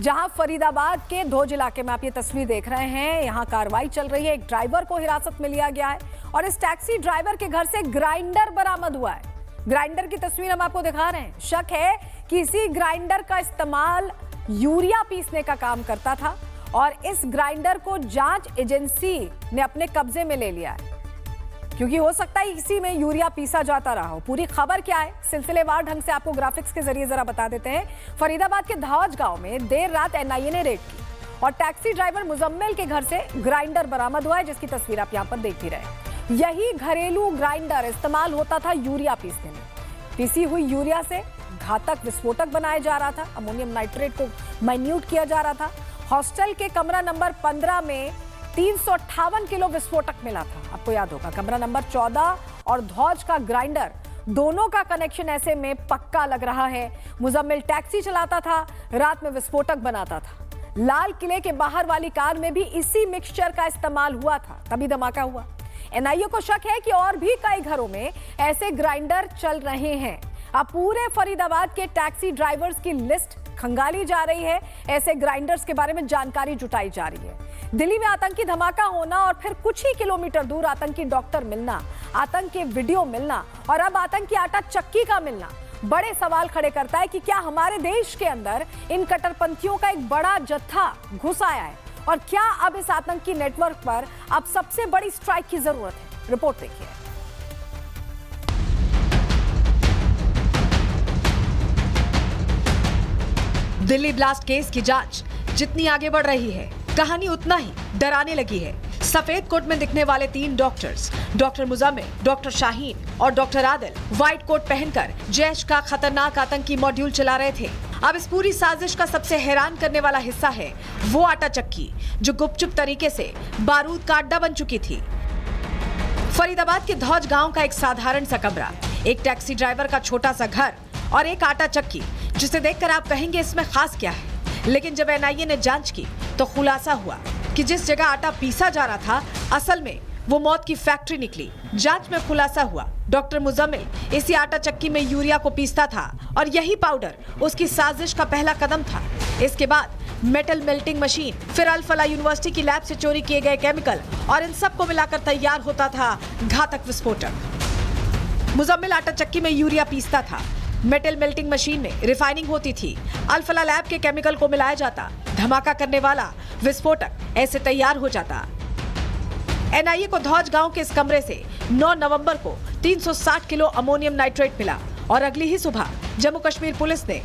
जहां फरीदाबाद के धोज इलाके में आप ये तस्वीर देख रहे हैं, यहां कार्रवाई चल रही है। एक ड्राइवर को हिरासत में लिया गया है और इस टैक्सी ड्राइवर के घर से ग्राइंडर बरामद हुआ है। ग्राइंडर की तस्वीर हम आपको दिखा रहे हैं। शक है कि इसी ग्राइंडर का इस्तेमाल यूरिया पीसने का काम करता था और इस ग्राइंडर को जांच एजेंसी ने अपने कब्जे में ले लिया है, क्योंकि हो सकता है इसी में यूरिया पीसा जाता रहा हो। पूरी खबर क्या है, सिलसिलेवार ढंग से आपको ग्राफिक्स के जरिए जरा बता देते हैं। फरीदाबाद के धौज गांव में देर रात एनआईए ने रेड की और टैक्सी ड्राइवर मुजम्मिल के घर से ग्राइंडर बरामद हुआ है, जिसकी तस्वीर आप यहां पर देख ही रहे। यही घरेलू ग्राइंडर इस्तेमाल होता था यूरिया पीसने में। पीसी हुई यूरिया से घातक विस्फोटक बनाया जा रहा था। अमोनियम नाइट्रेट को माइन्यूट किया जा रहा था। हॉस्टल के कमरा नंबर 15 में 358 किलो विस्फोटक मिला था। आपको याद होगा, कमरा नंबर 14 और धौज का ग्राइंडर, दोनों का कनेक्शन ऐसे में पक्का लग रहा है। मुजम्मिल टैक्सी चलाता था, रात में विस्फोटक बनाता था। लाल किले के बाहर वाली कार में भी इसी मिक्सचर का इस्तेमाल हुआ था, तभी धमाका हुआ। एनआईए को शक है कि और भी कई घरों में ऐसे ग्राइंडर चल रहे हैं। अब पूरे फरीदाबाद के टैक्सी ड्राइवर्स की लिस्ट खंगाली जा रही है। ऐसे ग्राइंडर्स के बारे में जानकारी जुटाई जा रही है। दिल्ली में आतंकी धमाका होना और फिर कुछ ही किलोमीटर दूर आतंकी डॉक्टर मिलना, आतंक के वीडियो मिलना और अब आतंकी आटा चक्की का मिलना बड़े सवाल खड़े करता है कि क्या हमारे देश के अंदर इन कट्टरपंथियों का एक बड़ा जत्था घुस आया है और क्या अब इस आतंकी नेटवर्क पर अब सबसे बड़ी स्ट्राइक की जरूरत है। रिपोर्ट देखिए। दिल्ली ब्लास्ट केस की जांच जितनी आगे बढ़ रही है, कहानी उतना ही डराने लगी है। सफेद कोट में दिखने वाले 3 doctors, doctor Muzammil, doctor Shaheen और डॉक्टर आदिल, व्हाइट कोट पहनकर जैश का खतरनाक आतंकी मॉड्यूल चला रहे थे। अब इस पूरी साजिश का सबसे हैरान करने वाला हिस्सा है वो आटा चक्की, जो गुपचुप तरीके से बारूद का अड्डा बन चुकी थी। फरीदाबाद के धौज गांव का एक साधारण सा कमरा, एक टैक्सी ड्राइवर का छोटा सा घर और एक आटा चक्की, जिसे देखकर आप कहेंगे इसमें खास क्या है। लेकिन जब एनआईए ने जांच की तो खुलासा हुआ कि जिस जगह आटा पीसा जा रहा था, असल में वो मौत की फैक्ट्री निकली। जांच में खुलासा हुआ डॉक्टर मुजम्मिल इसी आटा चक्की में यूरिया को पीसता था और यही पाउडर उसकी साजिश का पहला कदम था। इसके बाद मेटल मेल्टिंग मशीन, फिर अल-फलाह यूनिवर्सिटी की लैब से चोरी किए गए केमिकल और इन सबको मिलाकर तैयार होता था घातक विस्फोटक। मुजम्मिल आटा चक्की में यूरिया पीसता था, मेटल मेल्टिंग मशीन में रिफाइनिंग होती थी, अल-फलाह लैब के केमिकल को मिलाया जाता, धमाका करने वाला विस्फोटक ऐसे तैयार हो जाता। एनआईए को धौज गांव के इस कमरे से 9 नवंबर को 360 किलो अमोनियम नाइट्रेट मिला और अगली ही सुबह जम्मू कश्मीर पुलिस ने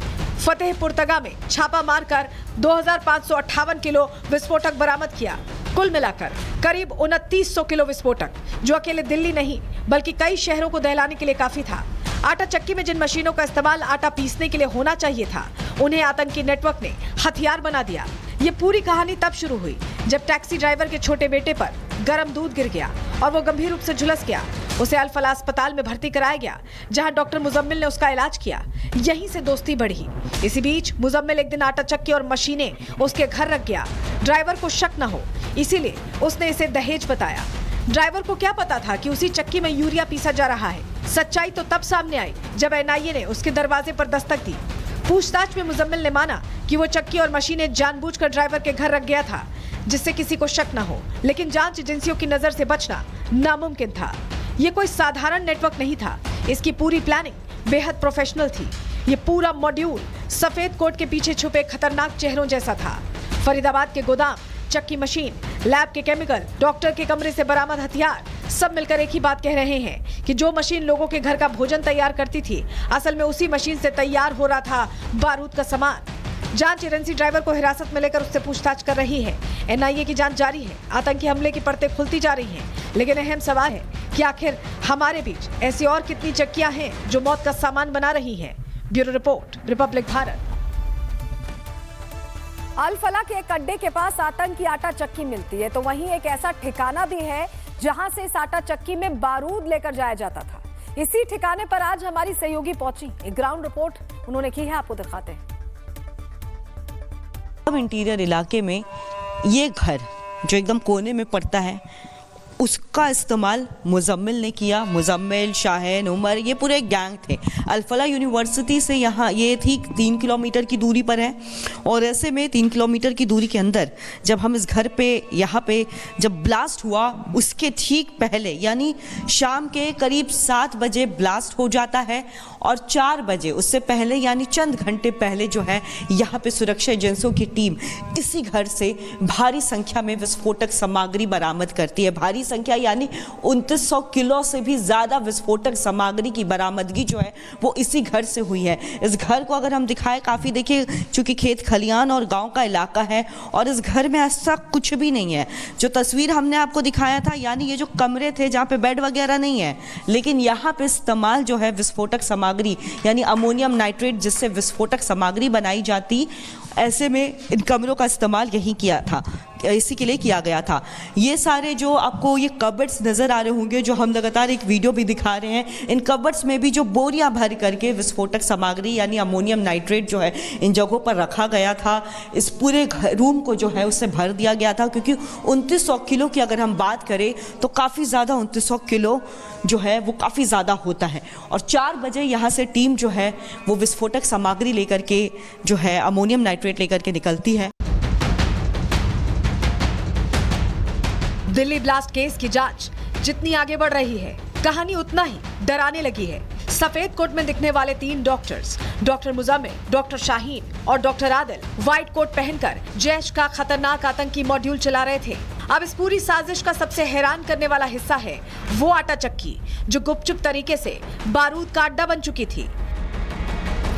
फतेहपुरतगा में छापा मारकर 2558 किलो विस्फोटक बरामद किया। कुल मिलाकर करीब 2900 किलो विस्फोटक, जो अकेले दिल्ली नहीं बल्कि कई शहरों को दहलाने के लिए काफी था। आटा चक्की में जिन मशीनों का इस्तेमाल आटा पीसने के लिए होना चाहिए था, उन्हें आतंकी नेटवर्क ने हथियार बना दिया। ये पूरी कहानी तब शुरू हुई जब टैक्सी ड्राइवर के छोटे बेटे पर गर्म दूध गिर गया और वो गंभीर रूप से झुलस गया। उसे अल-फलाह अस्पताल में भर्ती कराया गया, जहां डॉक्टर मुजम्मिल ने उसका इलाज किया। यहीं से दोस्ती बढ़ी। इसी बीच मुजम्मिल एक दिन आटा चक्की और मशीनें उसके घर रख गया। ड्राइवर को शक न हो, इसीलिए उसने इसे दहेज बताया। ड्राइवर को क्या पता था कि उसी चक्की में यूरिया पीसा जा रहा है। सच्चाई तो तब सामने आई जब एनआईए ने उसके दरवाजे पर दस्तक दी। पूछताछ में मुजम्मिल ने माना कि वो चक्की और मशीनें जानबूझकर ड्राइवर के घर रख गया था, जिससे किसी को शक न हो। लेकिन जांच एजेंसियों की नजर से बचना नामुमकिन था। ये कोई साधारण नेटवर्क नहीं था, इसकी पूरी प्लानिंग बेहद प्रोफेशनल थी। ये पूरा मॉड्यूल सफेद कोट के पीछे छुपे खतरनाक चेहरों जैसा था। फरीदाबाद के गोदाम, चक्की मशीन, लैब के केमिकल, डॉक्टर के कमरे से बरामद हथियार, सब मिलकर एक ही बात कह रहे हैं कि जो मशीन लोगों के घर का भोजन तैयार करती थी, असल में उसी मशीन से तैयार हो रहा था बारूद का सामान। जांच एजेंसी ड्राइवर को हिरासत में लेकर उससे पूछताछ कर रही है। एनआईए की जांच जारी है। आतंकी हमले की परतें खुलती जा रही हैं, लेकिन अहम सवाल है कि आखिर हमारे बीच ऐसी और कितनी चक्कियां हैं जो मौत का सामान बना रही हैं। Bureau report, Republic Bharat. Al-Falah के एक अड्डे के पास आतंकी आटा चक्की मिलती है, तो वहीं एक ऐसा ठिकाना भी है जहां से इस आटा चक्की में बारूद लेकर जाया जाता था। इसी ठिकाने पर आज हमारी सहयोगी पहुंची। एक ग्राउंड रिपोर्ट उन्होंने की है, आपको दिखाते हैं। इंटीरियर इलाके में ये घर जो एकदम कोने में पड़ता है, उसका इस्तेमाल मुजम्मिल ने किया। मुजम्मिल, शाहीन, उमर, ये पूरे गैंग थे। अल-फलाह यूनिवर्सिटी से यहाँ ये थी 3 किलोमीटर की दूरी पर है, और ऐसे में 3 किलोमीटर की दूरी के अंदर जब हम इस घर पे यहाँ पे जब ब्लास्ट हुआ, उसके ठीक पहले यानी शाम के करीब 7 बजे ब्लास्ट हो जाता है, और 4 बजे उससे पहले यानी चंद घंटे पहले जो है यहाँ पे सुरक्षा एजेंसियों की टीम इसी घर से भारी संख्या में विस्फोटक सामग्री बरामद करती है। भारी संख्या यानी 2900 किलो से भी ज़्यादा विस्फोटक सामग्री की बरामदगी जो है वो इसी घर से हुई है। इस घर को अगर हम दिखाएं, काफ़ी देखिए चूँकि खेत खलियान और गाँव का इलाका है, और इस घर में ऐसा कुछ भी नहीं है। जो तस्वीर हमने आपको दिखाया था यानी ये जो कमरे थे जहाँ पे बेड वगैरह नहीं है, लेकिन यहाँ पे इस्तेमाल जो है विस्फोटक सामग्री यानी अमोनियम नाइट्रेट जिससे विस्फोटक सामग्री बनाई जाती, ऐसे में इन कमरों का इस्तेमाल यही किया था, इसी के लिए किया गया था। ये सारे जो आपको ये कबर्ड्स नज़र आ रहे होंगे, जो हम लगातार एक वीडियो भी दिखा रहे हैं, इन कबर्ड्स में भी जो बोरियां भर करके विस्फोटक सामग्री यानी अमोनियम नाइट्रेट जो है इन जगहों पर रखा गया था। इस पूरे रूम को जो है उससे भर दिया गया था, क्योंकि 2900 किलो की अगर हम बात करें तो काफ़ी ज़्यादा 2900 किलो जो है वो काफ़ी ज़्यादा होता है। और 4 बजे यहाँ से टीम जो है वो विस्फोटक सामग्री लेकर के जो है अमोनियम नाइट्रेट लेकर के निकलती है। दिल्ली ब्लास्ट केस की जांच जितनी आगे बढ़ रही है, कहानी उतना ही डराने लगी है। सफेद कोट में दिखने वाले 3 doctors, doctor Muzammil, doctor Shaheen और डॉक्टर आदिल, व्हाइट कोट पहनकर जैश का खतरनाक आतंकी मॉड्यूल चला रहे थे। अब इस पूरी साजिश का सबसे हैरान करने वाला हिस्सा है वो आटा चक्की, जो गुपचुप तरीके से बारूद का अड्डा बन चुकी थी।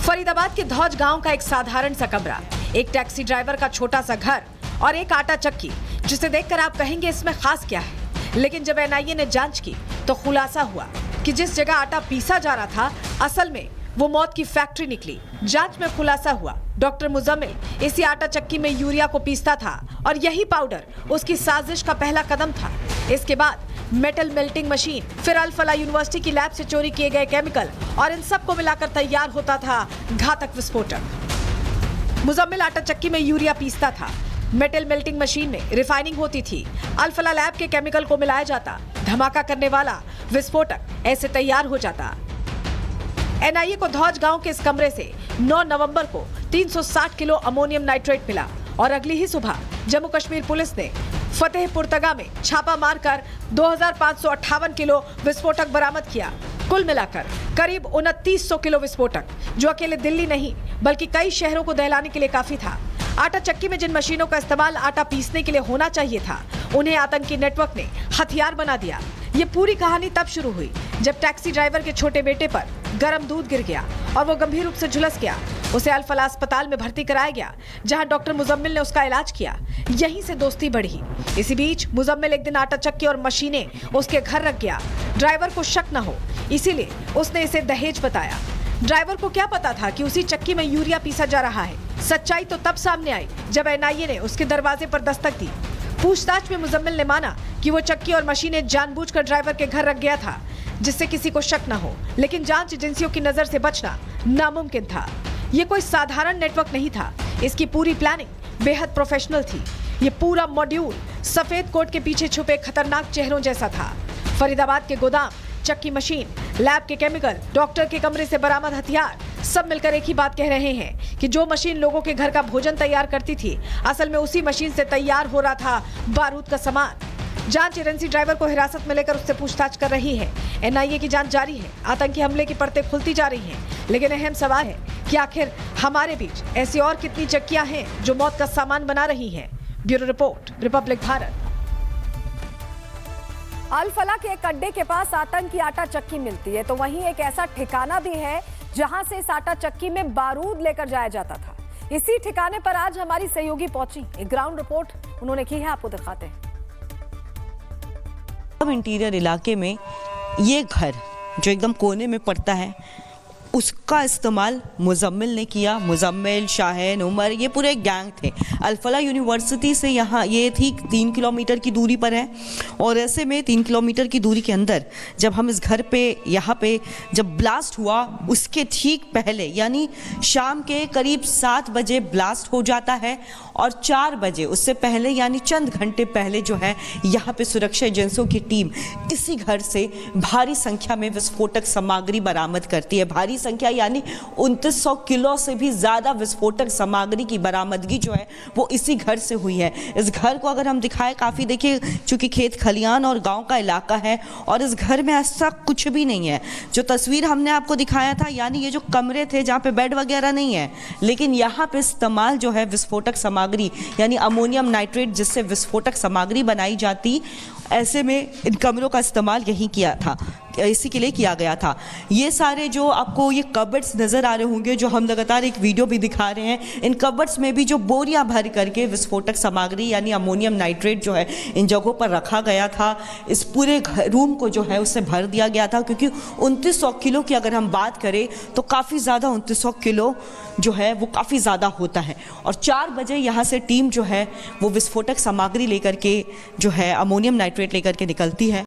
फरीदाबाद के धौज गांव का एक साधारण सा कमरा, एक टैक्सी ड्राइवर का छोटा सा घर और एक आटा चक्की, जिसे देखकर आप कहेंगे इसमें खास क्या है। लेकिन जब एनआईए ने जांच की तो खुलासा हुआ कि जिस जगह आटा पीसा जा रहा था, असल में वो मौत की फैक्ट्री निकली। जांच में खुलासा हुआ डॉक्टर मुजम्मिल इसी आटा चक्की में यूरिया को पीसता था, और यही पाउडर उसकी साजिश का पहला कदम था। इसके बाद मेटल मेल्टिंग मशीन, फिर अल-फलाह यूनिवर्सिटी की लैब से चोरी किए गए केमिकल, और इन सबको मिलाकर तैयार होता था घातक विस्फोटक। मुजम्मिल आटा चक्की में यूरिया पीसता था, मेटल मेल्टिंग मशीन में रिफाइनिंग होती थी, अल-फलाह लैब के केमिकल को मिलाया जाता, धमाका करने वाला विस्फोटक ऐसे तैयार हो जाता। एनआईए को धौज गांव के इस कमरे से 9 नवंबर को 360 किलो अमोनियम नाइट्रेट मिला, और अगली ही सुबह जम्मू कश्मीर पुलिस ने फतेहपुरतगा में छापा मारकर 2558 किलो विस्फोटक बरामद किया। कुल मिलाकर करीब 2900 किलो विस्फोटक, जो अकेले दिल्ली नहीं बल्कि कई शहरों को दहलाने के लिए काफी था। आटा चक्की में जिन मशीनों का इस्तेमाल आटा पीसने के लिए होना चाहिए था, उन्हें आतंकी नेटवर्क ने हथियार बना दिया। ये पूरी कहानी तब शुरू हुई जब टैक्सी ड्राइवर के छोटे बेटे पर गर्म दूध गिर गया और वो गंभीर रूप से झुलस गया। उसे अल-फलाह अस्पताल में भर्ती कराया गया, जहां डॉक्टर मुजम्मिल ने उसका इलाज किया। यहीं से दोस्ती बढ़ी। इसी बीच मुजम्मिल एक दिन आटा चक्की और मशीनें उसके घर रख गया। ड्राइवर को शक न हो, इसीलिए उसने इसे दहेज बताया। ड्राइवर को क्या पता था कि उसी चक्की में यूरिया पीसा जा रहा है। सच्चाई तो तब सामने आई जब एनआईए ने उसके दरवाजे पर दस्तक दी। पूछताछ में मुजम्मिल ने माना कि वो चक्की और मशीनें जानबूझकर ड्राइवर के घर रख गया था, जिससे किसी को शक न हो। लेकिन जांच एजेंसियों की नजर से बचना नामुमकिन था। ये कोई साधारण नेटवर्क नहीं था, इसकी पूरी प्लानिंग बेहद प्रोफेशनल थी। ये पूरा मॉड्यूल सफेद कोट के पीछे छुपे खतरनाक चेहरों जैसा था। फरीदाबाद के गोदाम, चक्की मशीन, लैब के केमिकल, डॉक्टर के कमरे से बरामद हथियार, सब मिलकर एक ही बात कह रहे हैं कि जो मशीन लोगों के घर का भोजन तैयार करती थी, असल में उसी मशीन से तैयार हो रहा था बारूद का सामान। जांच एजेंसी ड्राइवर को हिरासत में लेकर उससे पूछताछ कर रही है। एनआईए की जांच जारी है। आतंकी हमले की परतें खुलती जा रही हैं, लेकिन अहम सवाल है कि आखिर हमारे बीच ऐसी और कितनी चक्कियां हैं जो मौत का सामान बना रही हैं। Bureau report, Republic Bharat. Al-Falah के एक अड्डे के पास आतंकी आटा चक्की मिलती है, तो वहीं एक ऐसा ठिकाना भी है जहां से इस आटा चक्की में बारूद लेकर जाया जाता था। इसी ठिकाने पर आज हमारी सहयोगी पहुंची, एक ग्राउंड रिपोर्ट उन्होंने की है, आपको दिखाते हैं। इंटीरियर इलाके में ये घर जो एकदम कोने में पड़ता है, उसका इस्तेमाल मुजम्मिल ने किया। मुजम्मिल, शाहीन, उमर, ये पूरे गैंग थे। अल-फलाह यूनिवर्सिटी से यहाँ ये ठीक 3 किलोमीटर की दूरी पर है और ऐसे में 3 किलोमीटर की दूरी के अंदर जब हम इस घर पे यहाँ पे जब ब्लास्ट हुआ उसके ठीक पहले यानी शाम के करीब 7 बजे ब्लास्ट हो जाता है और 4 बजे उससे पहले यानी चंद घंटे पहले जो है यहाँ पे सुरक्षा एजेंसियों की टीम इसी घर से भारी संख्या में विस्फोटक सामग्री बरामद करती है। भारी संख्या यानी 2900 किलो से भी ज़्यादा विस्फोटक सामग्री की बरामदगी जो है वो इसी घर से हुई है। इस घर को अगर हम दिखाएं, काफ़ी देखिए चूँकि खेत खलियान और गाँव का इलाका है और इस घर में ऐसा कुछ भी नहीं है। जो तस्वीर हमने आपको दिखाया था यानी ये जो कमरे थे जहाँ पे बेड वगैरह नहीं है, लेकिन यहाँ पे इस्तेमाल जो है विस्फोटक सामग्री यानी अमोनियम नाइट्रेट जिससे विस्फोटक सामग्री बनाई जाती, ऐसे में इन कमरों का इस्तेमाल यही किया था, इसी के लिए किया गया था। ये सारे जो आपको ये कबर्ड्स नज़र आ रहे होंगे जो हम लगातार एक वीडियो भी दिखा रहे हैं, इन कबर्ड्स में भी जो बोरियां भर करके विस्फोटक सामग्री यानी अमोनियम नाइट्रेट जो है इन जगहों पर रखा गया था। इस पूरे रूम को जो है उससे भर दिया गया था क्योंकि 2900 किलो की अगर हम बात करें तो काफ़ी ज़्यादा 2900 किलो जो है वो काफ़ी ज़्यादा होता है। और 4 बजे यहाँ से टीम जो है वो विस्फोटक सामग्री लेकर के जो है अमोनियम नाइट्रेट लेकर के निकलती है।